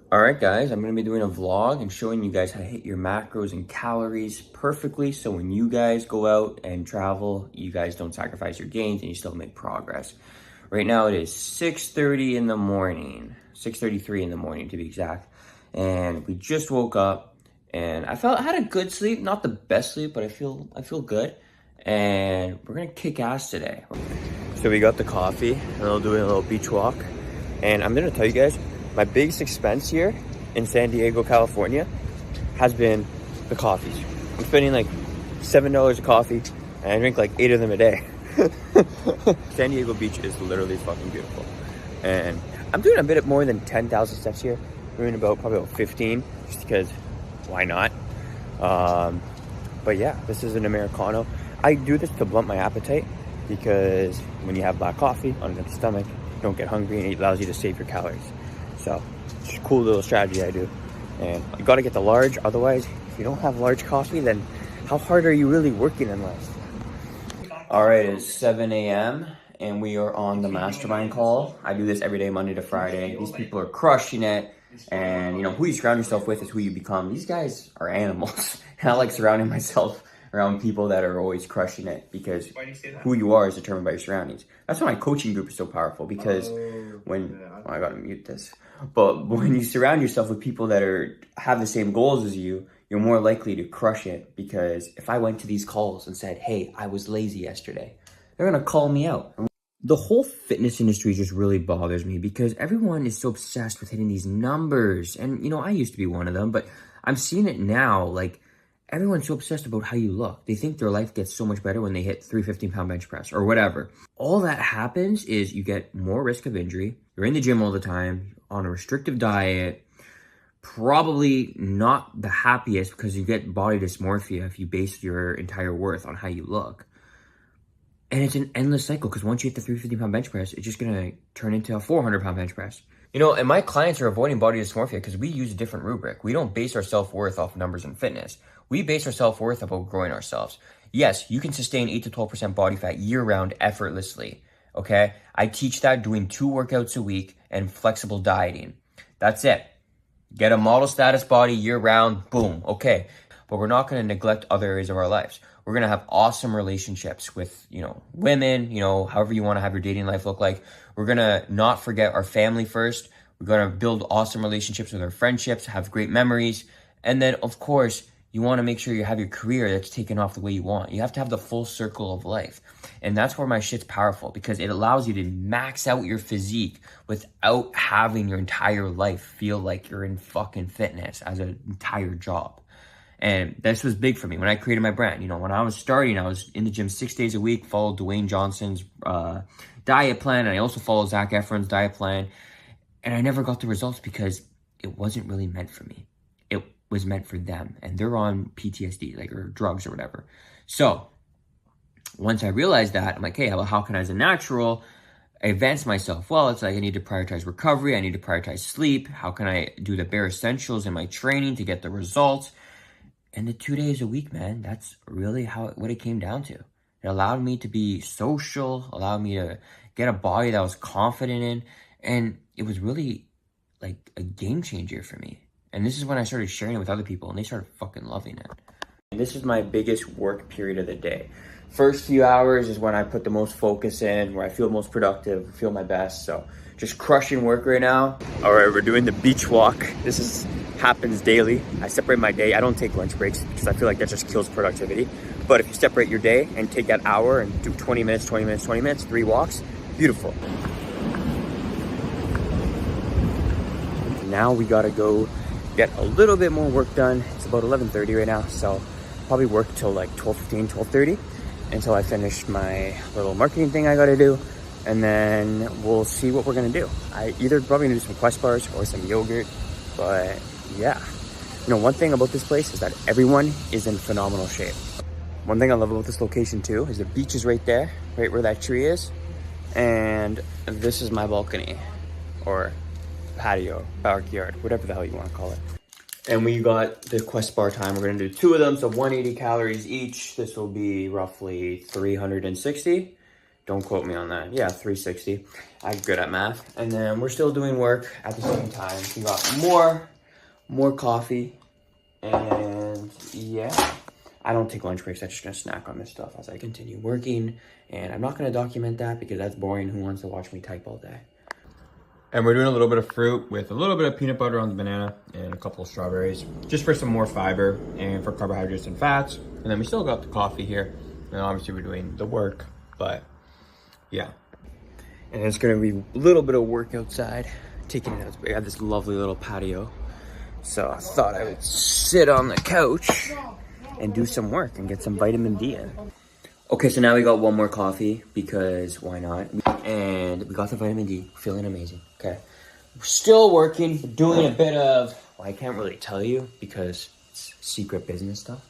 All right, guys, I'm going to be doing a vlog and showing you guys how to hit your macros and calories perfectly. So when you guys go out and travel, you guys don't sacrifice your gains and you still make progress. Right now it is 6:30 in the morning, 6:33 in the morning to be exact. And we just woke up and I had a good sleep, not the best sleep, but I feel good. And we're going to kick ass today. So we got the coffee and we'll do a little beach walk. And I'm going to tell you guys, my biggest expense here in San Diego, California, has been the coffees. I'm spending like $7 a coffee, and I drink like 8 of them a day. San Diego Beach is literally fucking beautiful. And I'm doing a bit more than 10,000 steps here. I'm doing probably about 15, just because why not? But yeah, this is an Americano. I do this to blunt my appetite, because when you have black coffee on an empty stomach, you don't get hungry and it allows you to save your calories. So it's a cool little strategy I do. And you gotta get the large, otherwise if you don't have large coffee, then how hard are you really working in life? All right, it's 7 a.m. and we are on the mastermind call. I do this every day, Monday to Friday. These people are crushing it. And you know, who you surround yourself with is who you become. These guys are animals. And I like surrounding myself around people that are always crushing it, because who you are is determined by your surroundings. That's why my coaching group is so powerful, because I gotta mute this. But when you surround yourself with people that have the same goals as you, you're more likely to crush it. Because if I went to these calls and said, hey, I was lazy yesterday, they're gonna call me out. The whole fitness industry just really bothers me, because everyone is so obsessed with hitting these numbers. And, you know, I used to be one of them, but I'm seeing it now. Like, everyone's so obsessed about how you look. They think their life gets so much better when they hit 315-pound bench press or whatever. All that happens is you get more risk of injury. You're in the gym all the time, on a restrictive diet, probably not the happiest, because you get body dysmorphia if you base your entire worth on how you look. And it's an endless cycle, because once you hit the 350-pound bench press, it's just going to turn into a 400-pound bench press. You know, and my clients are avoiding body dysmorphia because we use a different rubric. We don't base our self-worth off numbers and fitness. We base our self-worth off growing ourselves. Yes, you can sustain 8 to 12% body fat year-round effortlessly, okay? I teach that doing 2 workouts a week and flexible dieting. That's it. Get a model status body year-round, boom, okay. But we're not going to neglect other areas of our lives. We're going to have awesome relationships with, you know, women, you know, however you want to have your dating life look like. We're going to not forget our family first. We're going to build awesome relationships with our friendships, have great memories. And then, of course, you want to make sure you have your career that's taken off the way you want. You have to have the full circle of life. And that's where my shit's powerful, because it allows you to max out your physique without having your entire life feel like you're in fucking fitness as an entire job. And this was big for me when I created my brand. You know, when I was starting, I was in the gym 6 days a week, followed Dwayne Johnson's diet plan. And I also followed Zac Efron's diet plan. And I never got the results because it wasn't really meant for me. It was meant for them. And they're on PTSD, like, or drugs or whatever. So once I realized that, I'm like, hey, well, how can I, as a natural, advance myself? Well, it's like I need to prioritize recovery. I need to prioritize sleep. How can I do the bare essentials in my training to get the results? And the 2 days a week, man, that's really what it came down to. It allowed me to be social, allowed me to get a body that I was confident in. And it was really like a game changer for me. And this is when I started sharing it with other people, and they started fucking loving it. And this is my biggest work period of the day. First few hours is when I put the most focus in, where I feel most productive, feel my best. So just crushing work right now. All right, we're doing the beach walk. Happens daily. I separate my day. I don't take lunch breaks because I feel like that just kills productivity. But if you separate your day and take that hour and do 20 minutes, 20 minutes, 20 minutes, 3 walks, beautiful. Now we gotta go get a little bit more work done. It's about 11:30 right now, so probably work till like 12:15, 12:30 until I finish my little marketing thing I gotta do. And then we'll see what we're gonna do. I either probably gonna do some Quest bars or some yogurt, but yeah. You know, one thing about this place is that everyone is in phenomenal shape. One thing I love about this location too is the beach is right there, right where that tree is. And this is my balcony, or patio, backyard, whatever the hell you want to call it. And we got the Quest bar time. We're gonna do 2 of them, so 180 calories each. This will be roughly 360. Don't quote me on that. Yeah, 360. I'm good at math. And then we're still doing work at the same time. We got more coffee. And yeah, I don't take lunch breaks. I'm just gonna snack on this stuff as I continue working. And I'm not gonna document that because that's boring. Who wants to watch me type all day? And we're doing a little bit of fruit with a little bit of peanut butter on the banana and a couple of strawberries, just for some more fiber and for carbohydrates and fats. And then we still got the coffee here. And obviously we're doing the work, but yeah. And it's gonna be a little bit of work outside, taking it out. I got this lovely little patio. So I thought I would sit on the couch and do some work and get some vitamin D in. Okay, so now we got one more coffee because why not? And we got the vitamin D, feeling amazing, okay? We're still working, doing a bit of, well, I can't really tell you because it's secret business stuff,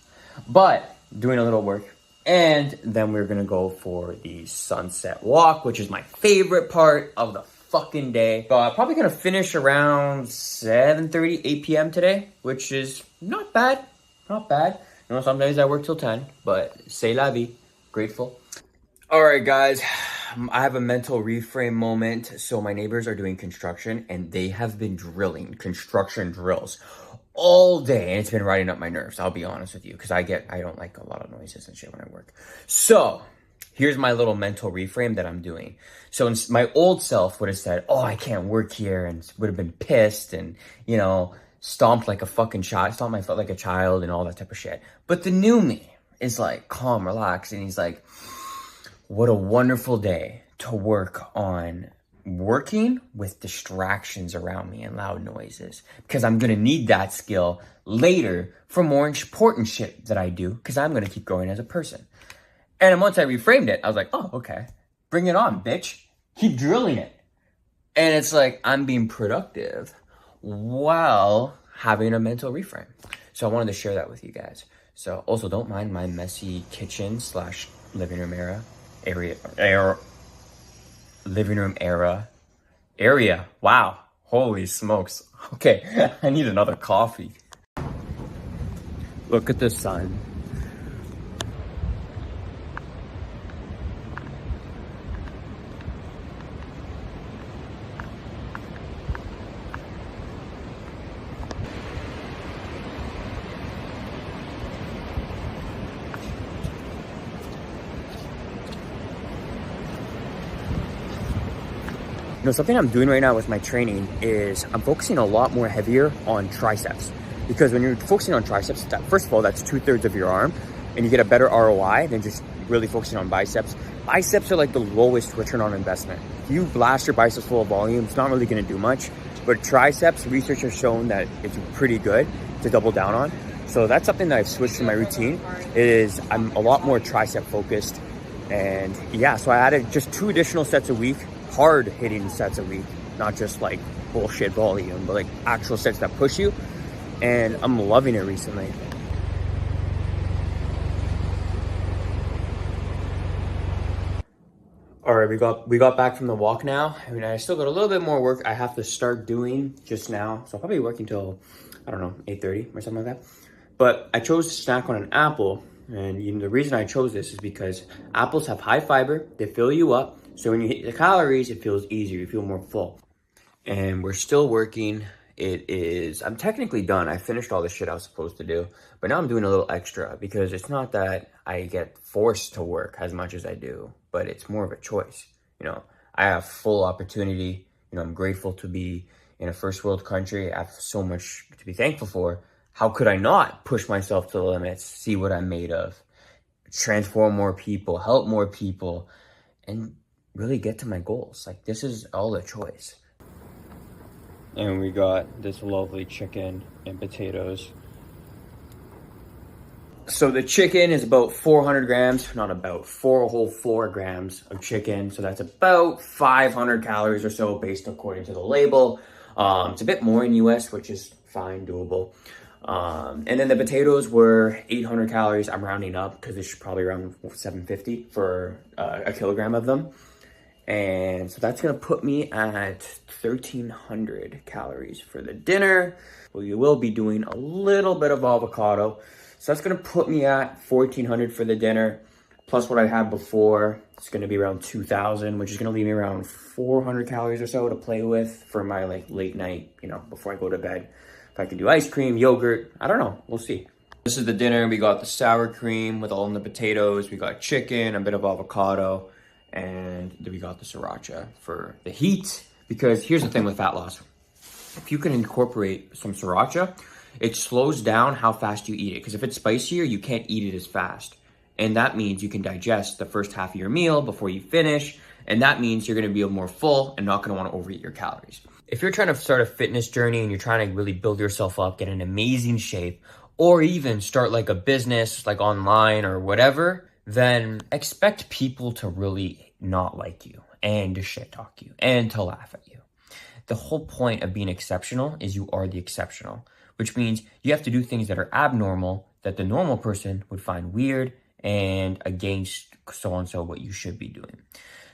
but doing a little work. And then we're gonna go for the sunset walk, which is my favorite part of the fucking day. Probably gonna finish around 7:30, 8 p.m. today, which is not bad, not bad. You know, some days I work till 10, but c'est la vie. Grateful. All right, guys, I have a mental reframe moment. So my neighbors are doing construction and they have been drilling construction drills all day, and it's been riding up my nerves, I'll be honest with you, because I don't like a lot of noises and shit when I work. So here's my little mental reframe that I'm doing. So my old self would have said, oh, I can't work here, and would have been pissed and, you know, stomped like a fucking child, stomped my foot like a child and all that type of shit. But the new me is like calm, relaxed, and he's like, what a wonderful day to work on working with distractions around me and loud noises, because I'm going to need that skill later for more important shit that I do, because I'm going to keep growing as a person. And then once I reframed it, I was like, oh, okay, bring it on, bitch. Keep drilling it. And it's like, I'm being productive while having a mental reframe. So I wanted to share that with you guys. So also don't mind my messy kitchen / living room area. Wow. Holy smokes. Okay, I need another coffee. Look at the sun. You know, something I'm doing right now with my training is I'm focusing a lot more heavier on triceps, because when you're focusing on triceps, first of all, that's 2/3 of your arm, and you get a better ROI than just really focusing on biceps. Biceps are like the lowest return on investment. If you blast your biceps full of volume, it's not really going to do much, but triceps, research has shown that it's pretty good to double down on. So that's something that I've switched in my routine, is I'm a lot more tricep focused. And yeah, so I added just 2 additional sets a week, hard hitting sets a week, not just like bullshit volume, but like actual sets that push you. And I'm loving it recently. All right, we got back from the walk now. I mean, I still got a little bit more work I have to start doing just now. So I'll probably work until, I don't know, 8:30 or something like that. But I chose to snack on an apple. And you know, the reason I chose this is because apples have high fiber, they fill you up. So when you hit the calories, it feels easier, you feel more full. And we're still working. I'm technically done. I finished all the shit I was supposed to do, but now I'm doing a little extra, because it's not that I get forced to work as much as I do, but it's more of a choice. You know, I have full opportunity. You know, I'm grateful to be in a first world country. I have so much to be thankful for. How could I not push myself to the limits, see what I'm made of, transform more people, help more people, and really get to my goals? Like, this is all a choice. And we got this lovely chicken and potatoes. So the chicken is about 400 grams, not about, 4 whole 4 grams of chicken. So that's about 500 calories or so based according to the label. It's a bit more in US, which is fine, doable. And then the potatoes were 800 calories. I'm rounding up because it's probably around 750 for a kilogram of them. And so that's going to put me at 1,300 calories for the dinner. We will be doing a little bit of avocado. So that's going to put me at 1,400 for the dinner. plus what I had before. It's going to be around 2,000, which is going to leave me around 400 calories or so to play with for my like late night, you know, before I go to bed. If I can do ice cream, yogurt, I don't know, we'll see. This is the dinner. We got the sour cream with all the potatoes. We got chicken, a bit of avocado, and then we got the sriracha for the heat. Because here's the thing with fat loss. If you can incorporate some sriracha, it slows down how fast you eat it. Because if it's spicier, you can't eat it as fast. And that means you can digest the first half of your meal before you finish. And that means you're gonna be more full and not gonna wanna overeat your calories. If you're trying to start a fitness journey and you're trying to really build yourself up, get in amazing shape, or even start like a business, like online or whatever, then expect people to really not like you and to shit talk you and to laugh at you. The whole point of being exceptional is you are the exceptional, which means you have to do things that are abnormal that the normal person would find weird and against so-and-so what you should be doing.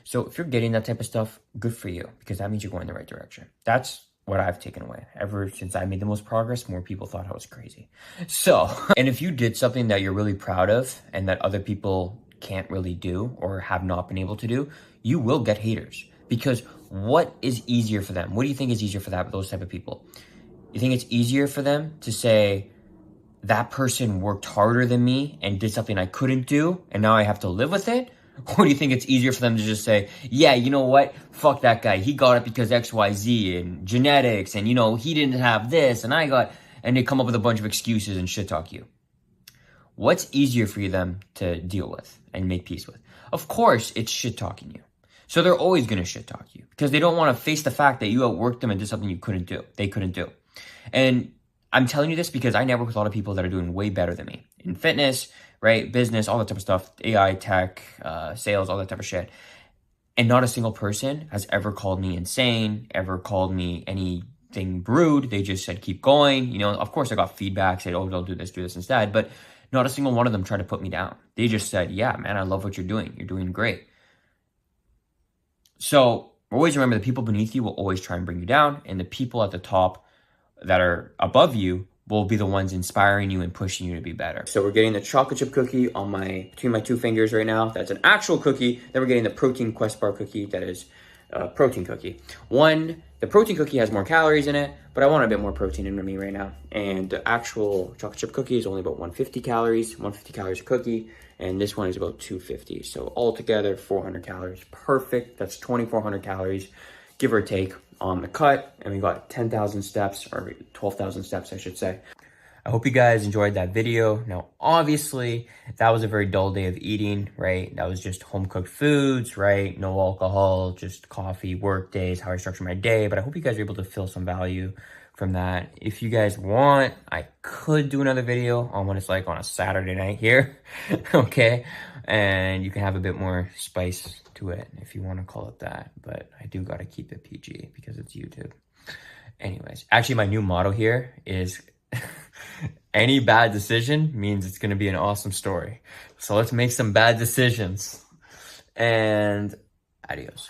So if you're getting that type of stuff, good for you, because that means you're going in the right direction. That's what I've taken away. Ever since I made the most progress, more people thought I was crazy. So, and if you did something that you're really proud of and that other people can't really do or have not been able to do, you will get haters. Because what is easier for them? What do you think is easier for those type of people? You think it's easier for them to say, that person worked harder than me and did something I couldn't do, and now I have to live with it? Or do you think it's easier for them to just say, yeah, you know what? Fuck that guy. He got it because XYZ and genetics and, you know, he didn't have this and and they come up with a bunch of excuses and shit talk you. What's easier for them to deal with and make peace with? Of course, it's shit talking you. So they're always going to shit talk you because they don't want to face the fact that you outworked them and did something they couldn't do. And I'm telling you this because I network with a lot of people that are doing way better than me in fitness, right? Business, all that type of stuff, AI, tech, sales, all that type of shit. And not a single person has ever called me insane, ever called me anything rude. They just said, keep going. You know, of course I got feedback, said, oh, don't do this instead. But not a single one of them tried to put me down. They just said, yeah, man, I love what you're doing. You're doing great. So always remember the people beneath you will always try and bring you down. And the people at the top that are above you will be the ones inspiring you and pushing you to be better. So we're getting the chocolate chip cookie on between my two fingers right now. That's an actual cookie. Then we're getting the protein Quest bar cookie that is a protein cookie. The protein cookie has more calories in it, but I want a bit more protein in me right now. And the actual chocolate chip cookie is only about 150 calories a cookie. And this one is about 250. So altogether, 400 calories. Perfect. That's 2,400 calories, give or take, on the cut. And we got 10,000 steps, or 12,000 steps, I should say. I hope you guys enjoyed that video. Now, obviously, that was a very dull day of eating, right? That was just home-cooked foods, right? No alcohol, just coffee, work days, how I structure my day. But I hope you guys are able to feel some value from that. If you guys want, I could do another video on what it's like on a Saturday night here, okay? And you can have a bit more spice to it, if you want to call it that. But I do got to keep it PG because it's YouTube. Anyways, actually, my new motto here is... any bad decision means it's going to be an awesome story. So let's make some bad decisions. And adios.